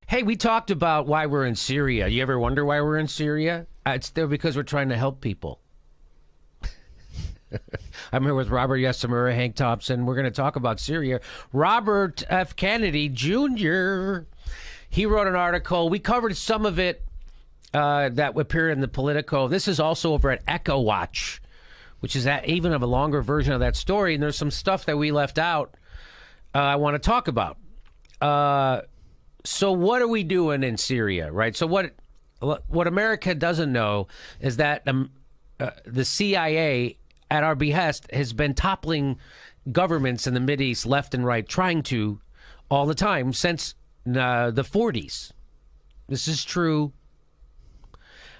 Hey, we talked about why we're in Syria. You ever wonder why we're in Syria? It's there because we're trying to help people. I'm here with Robert Yesamura, Hank Thompson. We're going to talk about Syria. Robert F. Kennedy Jr., he wrote an article. We covered some of it that appeared in the Politico. This is also over at Echo Watch, which is even of a longer version of that story. And there's some stuff that we left out I want to talk about. So what are we doing in Syria, right? So what America doesn't know is that the CIA, at our behest, has been toppling governments in the Mideast left and right, trying to all the time since the 40s. This is true.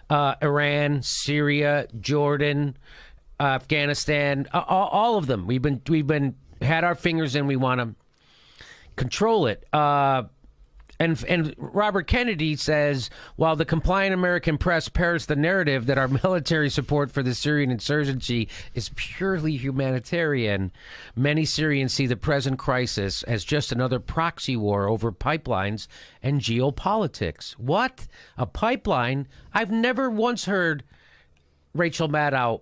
Iran, Syria, Jordan, Afghanistan, all of them. We've been had our fingers in. We want to control it. And Robert Kennedy says, while the compliant American press parrots the narrative that our military support for the Syrian insurgency is purely humanitarian, many Syrians see the present crisis as just another proxy war over pipelines and geopolitics. What? A pipeline? I've never once heard Rachel Maddow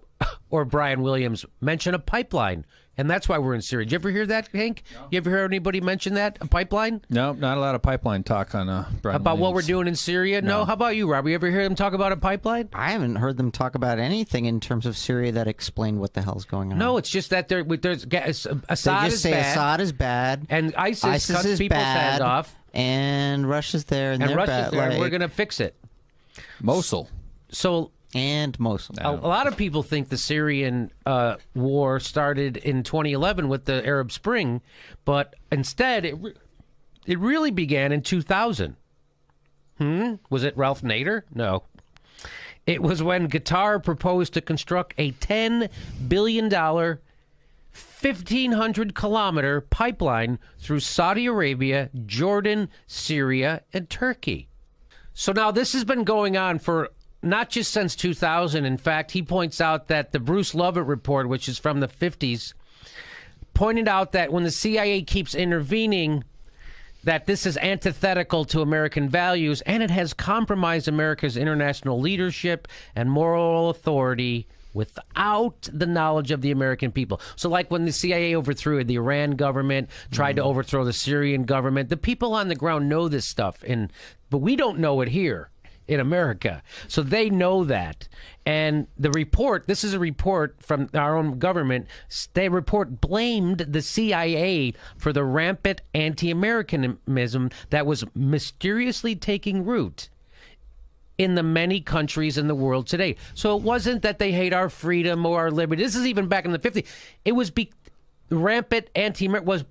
or Brian Williams mention a pipeline. And that's why we're in Syria. Did you ever hear that, Hank? No. You ever hear anybody mention that, a pipeline? No, not a lot of pipeline talk on Brian about Williams. What we're doing in Syria? No. How about you, Rob? You ever hear them talk about a pipeline? I haven't heard them talk about anything in terms of Syria that explain what the hell's going on. No, it's just that there's Assad they just say bad, Assad is bad, and ISIS cuts is people's bad, heads off, and Russia's there, and they're Russia's bad. there, and like, we're going to fix it. Mosul. And Mosul. A lot of people think the Syrian war started in 2011 with the Arab Spring, but instead it really began in 2000. Was it Ralph Nader? No. It was when Qatar proposed to construct a $10 billion, 1,500-kilometer pipeline through Saudi Arabia, Jordan, Syria, and Turkey. So now this has been going on for not just since 2000. In fact, he points out that the Bruce Lovett report, which is from the 50s, pointed out that when the CIA keeps intervening, that this is antithetical to American values, and it has compromised America's international leadership and moral authority without the knowledge of the American people. So like when the CIA overthrew the Iran government, tried to overthrow the Syrian government, the people on the ground know this stuff, but we don't know it here in America. So they know that. And the report, this is a report from our own government, the report blamed the CIA for the rampant anti-Americanism that was mysteriously taking root in the many countries in the world today. So it wasn't that they hate our freedom or our liberty. This is even back in the 50s. It was rampant anti-American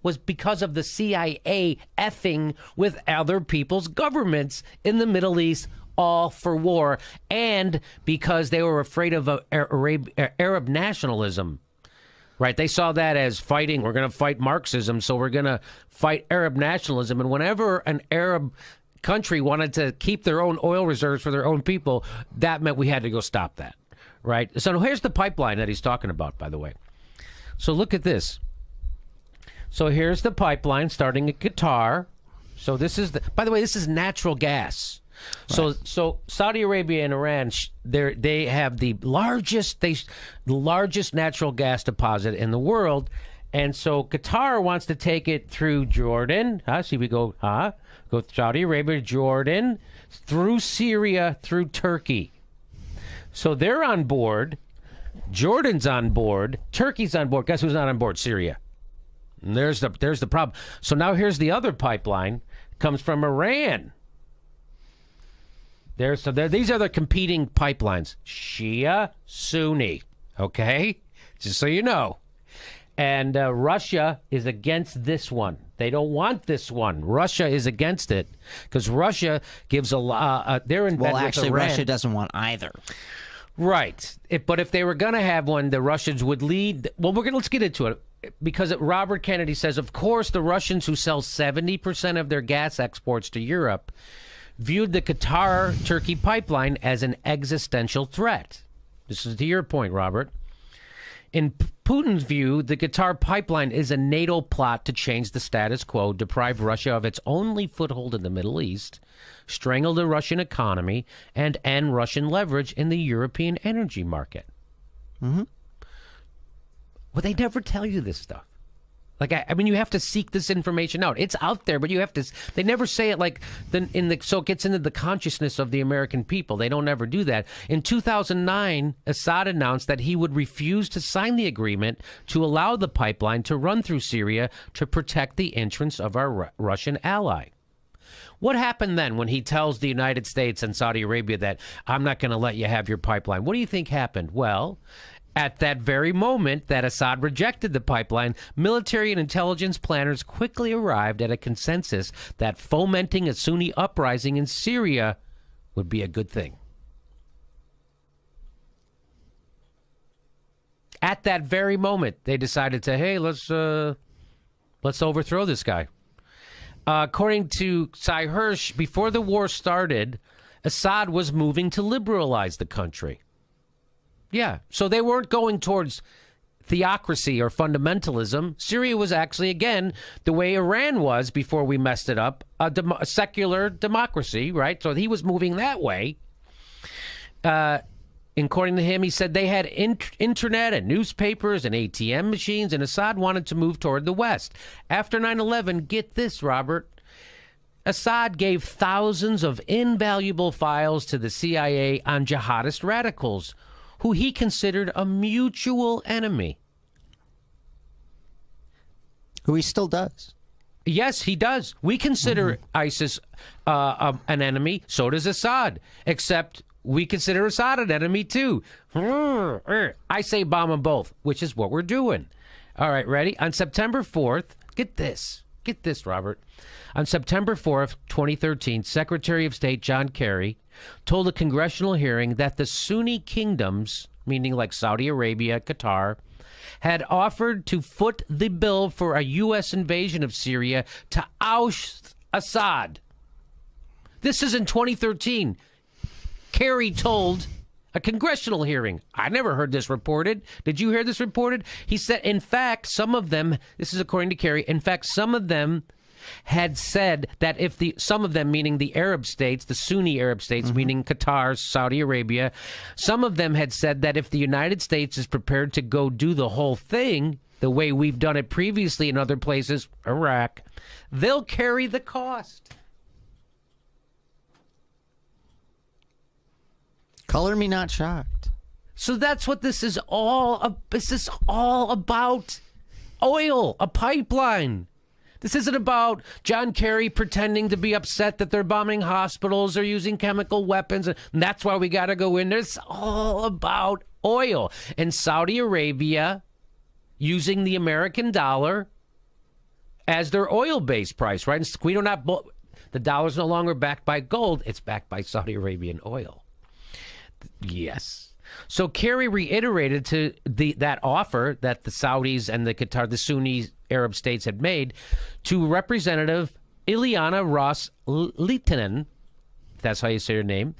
was because of the CIA effing with other people's governments in the Middle East, all for war, and because they were afraid of Arab nationalism. Right? They saw that as fighting. We're going to fight Marxism, so we're going to fight Arab nationalism. And whenever an Arab country wanted to keep their own oil reserves for their own people, that meant we had to go stop that. Right? So here's the pipeline that he's talking about, by the way. So look at this. So here's the pipeline starting at Qatar. So this is by the way, this is natural gas. Right. So Saudi Arabia and Iran, they have the largest natural gas deposit in the world, and so Qatar wants to take it through Jordan. See, we go Saudi Arabia, Jordan, through Syria, through Turkey. So they're on board. Jordan's on board. Turkey's on board. Guess who's not on board? Syria. And there's the problem. So now here's the other pipeline. Comes from Iran. These are the competing pipelines. Shia, Sunni. Okay? Just so you know. And Russia is against this one. They don't want this one. Russia is against it because Russia gives a lot. They're in bed with actually, Iran. Russia doesn't want either. Right. But if they were going to have one, the Russians would lead. Well, let's get into it. Because Robert Kennedy says, of course, the Russians who sell 70% of their gas exports to Europe viewed the Qatar-Turkey pipeline as an existential threat. This is to your point, Robert. In Putin's view, the Qatar pipeline is a NATO plot to change the status quo, deprive Russia of its only foothold in the Middle East, strangle the Russian economy, and end Russian leverage in the European energy market. Mm-hmm. Well, they never tell you this stuff. Like, I mean, you have to seek this information out. It's out there, but you have to. They never say it like so it gets into the consciousness of the American people. They don't ever do that. In 2009, Assad announced that he would refuse to sign the agreement to allow the pipeline to run through Syria to protect the interests of our Russian ally. What happened then when he tells the United States and Saudi Arabia that I'm not going to let you have your pipeline? What do you think happened? Well, at that very moment that Assad rejected the pipeline, military and intelligence planners quickly arrived at a consensus that fomenting a Sunni uprising in Syria would be a good thing. At that very moment, they decided to, hey, let's overthrow this guy. According to Sy Hirsch, before the war started, Assad was moving to liberalize the country. Yeah, so they weren't going towards theocracy or fundamentalism. Syria was actually, again, the way Iran was before we messed it up, a secular democracy, right? So he was moving that way. According to him, he said they had internet and newspapers and ATM machines, and Assad wanted to move toward the West. After 9/11, get this, Robert, Assad gave thousands of invaluable files to the CIA on jihadist radicals, who he considered a mutual enemy. Who he still does. Yes, he does. We consider ISIS an enemy. So does Assad. Except we consider Assad an enemy, too. I say bomb them both, which is what we're doing. All right, ready? On September 4th, get this. Get this, Robert. On September 4th, 2013, Secretary of State John Kerry told a congressional hearing that the Sunni kingdoms, meaning like Saudi Arabia, Qatar, had offered to foot the bill for a U.S. invasion of Syria to oust Assad. This is in 2013. Kerry told a congressional hearing. I never heard this reported. Did you hear this reported? He said, in fact, some of them, this is according to Kerry, in fact, some of them had said that if some of them, meaning the Arab states, the Sunni Arab states, meaning Qatar, Saudi Arabia, some of them had said that if the United States is prepared to go do the whole thing, the way we've done it previously in other places, Iraq, they'll carry the cost. Color me not shocked. So that's what this is all about. Oil, a pipeline. This isn't about John Kerry pretending to be upset that they're bombing hospitals or using chemical weapons, and that's why we got to go in there. It's all about oil. And Saudi Arabia using the American dollar as their oil-based price, right? And we don't have the dollar's no longer backed by gold. It's backed by Saudi Arabian oil. Yes. So Kerry reiterated to that offer that the Saudis and the Qatar, the Sunni Arab states had made to Representative Ileana Ros-Lehtinen, that's how you say her name,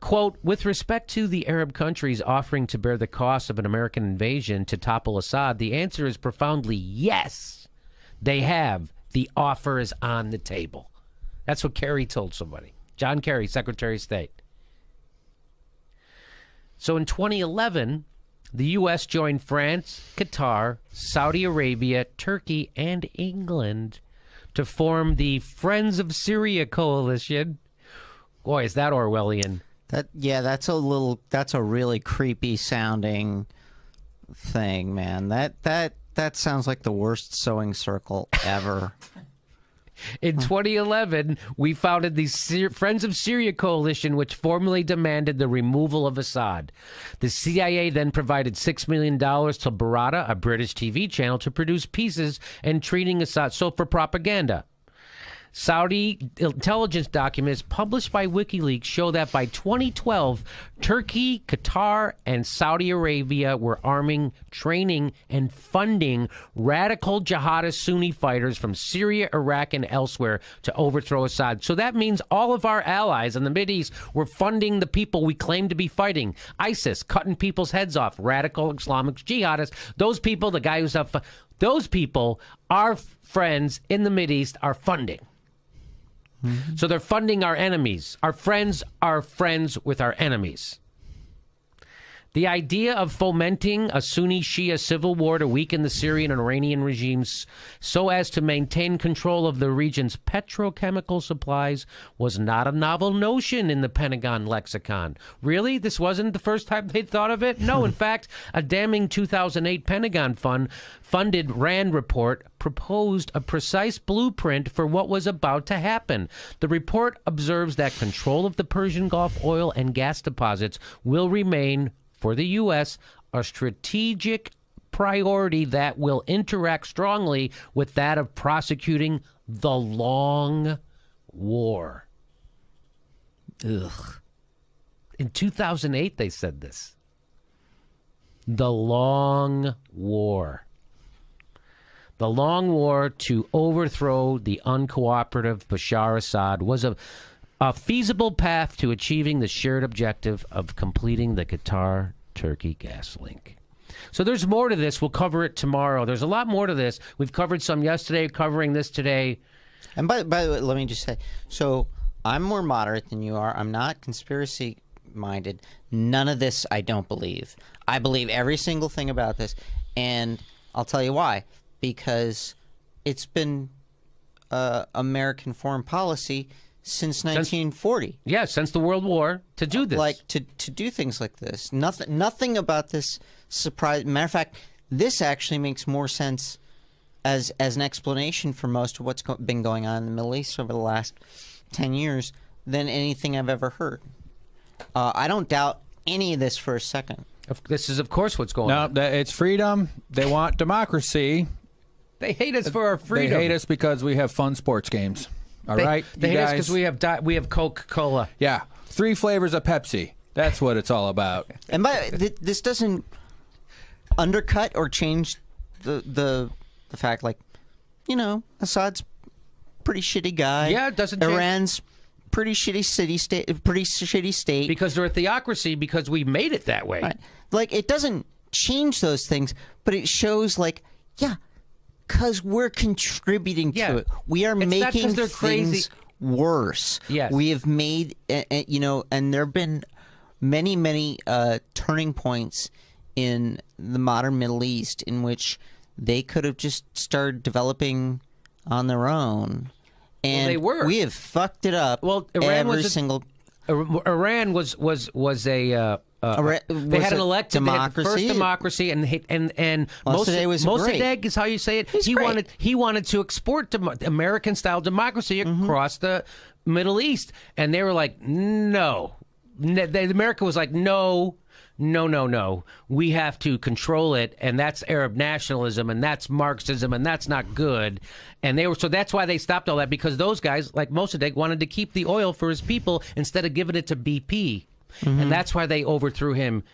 quote, with respect to the Arab countries offering to bear the cost of an American invasion to topple Assad, the answer is profoundly yes, they have. The offer is on the table. That's what Kerry told somebody. John Kerry, Secretary of State. So in 2011, the U.S. joined France, Qatar, Saudi Arabia, Turkey, and England to form the Friends of Syria coalition. Boy, is that Orwellian. That's a really creepy sounding thing, man. That sounds like the worst sewing circle ever. In 2011, we founded the Friends of Syria coalition, which formally demanded the removal of Assad. The CIA then provided $6 million to Barata, a British TV channel, to produce pieces and treating Assad, so for propaganda. Saudi intelligence documents published by WikiLeaks show that by 2012, Turkey, Qatar, and Saudi Arabia were arming, training, and funding radical jihadist Sunni fighters from Syria, Iraq, and elsewhere to overthrow Assad. So that means all of our allies in the Mideast were funding the people we claim to be fighting. ISIS, cutting people's heads off, radical Islamic jihadists. Those people, the guy who's up, those people, our friends in the Mideast are funding. So they're funding our enemies. Our friends are friends with our enemies. The idea of fomenting a Sunni-Shia civil war to weaken the Syrian and Iranian regimes so as to maintain control of the region's petrochemical supplies was not a novel notion in the Pentagon lexicon. Really? This wasn't the first time they'd thought of it? No, in fact, a damning 2008 Pentagon funded RAND report proposed a precise blueprint for what was about to happen. The report observes that control of the Persian Gulf oil and gas deposits will remain, for the U.S., a strategic priority that will interact strongly with that of prosecuting the long war. Ugh. In 2008, they said this. The long war. The long war to overthrow the uncooperative Bashar Assad was a feasible path to achieving the shared objective of completing the Qatar-Turkey gas link. So there's more to this. We'll cover it tomorrow. There's a lot more to this. We've covered some yesterday, covering this today. And by the way, let me just say, so I'm more moderate than you are. I'm not conspiracy-minded. None of this I don't believe. I believe every single thing about this, and I'll tell you why. Because it's been American foreign policy since 1940. Yeah, since the World War to do this. Like to do things like this. Nothing about this surprise. Matter of fact, this actually makes more sense as an explanation for most of what's been going on in the Middle East over the last 10 years than anything I've ever heard. I don't doubt any of this for a second. This is, of course, what's going on. No, it's freedom. They want democracy. They hate us for our freedom. They hate us because we have fun sports games. All right, They hate us because we have Coca-Cola. Yeah, 3 flavors of Pepsi. That's what it's all about. And this doesn't undercut or change the fact, like, you know, Assad's a pretty shitty guy. Yeah, it doesn't change. Iran's pretty shitty state. Because they're a theocracy, because we made it that way. Right. Like, it doesn't change those things, but it shows, like, yeah, because we're contributing to it. We are making things worse. Yes. We have made, you know, and there have been many turning points in the modern Middle East in which they could have just started developing on their own. And they were. We have fucked it up. Well, Iran was a they had an elected democracy. First democracy, and Mossadegh is how you say it. He wanted to export American style democracy across the Middle East, and they were like, no. America was like, no. We have to control it, and that's Arab nationalism, and that's Marxism, and that's not good. And so that's why they stopped all that, because those guys, like Mossadegh, wanted to keep the oil for his people instead of giving it to BP. And that's why they overthrew him.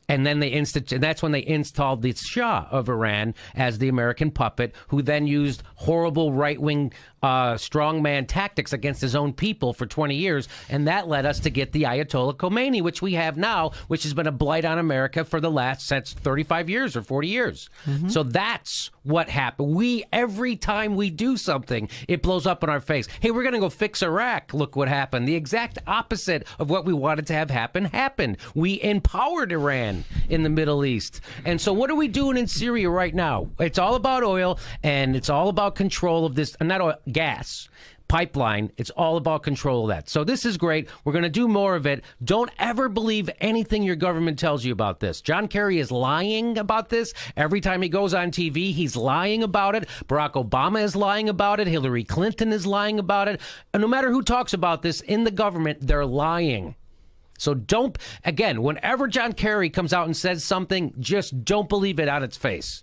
And then that's when they installed the Shah of Iran as the American puppet, who then used horrible right-wing strongman tactics against his own people for 20 years. And that led us to get the Ayatollah Khomeini, which we have now, which has been a blight on America for the last since 35 years or 40 years. So that's what happened. Every time we do something, it blows up in our face. Hey, we're going to go fix Iraq. Look what happened. The exact opposite of what we wanted to have happen happened. We empowered Iran in the Middle East. And so what are we doing in Syria right now? It's all about oil, and it's all about control of this, not oil, gas pipeline. It's all about control of that. So this is great. We're going to do more of it. Don't ever believe anything your government tells you about this. John Kerry is lying about this. Every time he goes on TV, he's lying about it. Barack Obama is lying about it. Hillary Clinton is lying about it. And no matter who talks about this in the government, they're lying. So whenever John Kerry comes out and says something, just don't believe it on its face.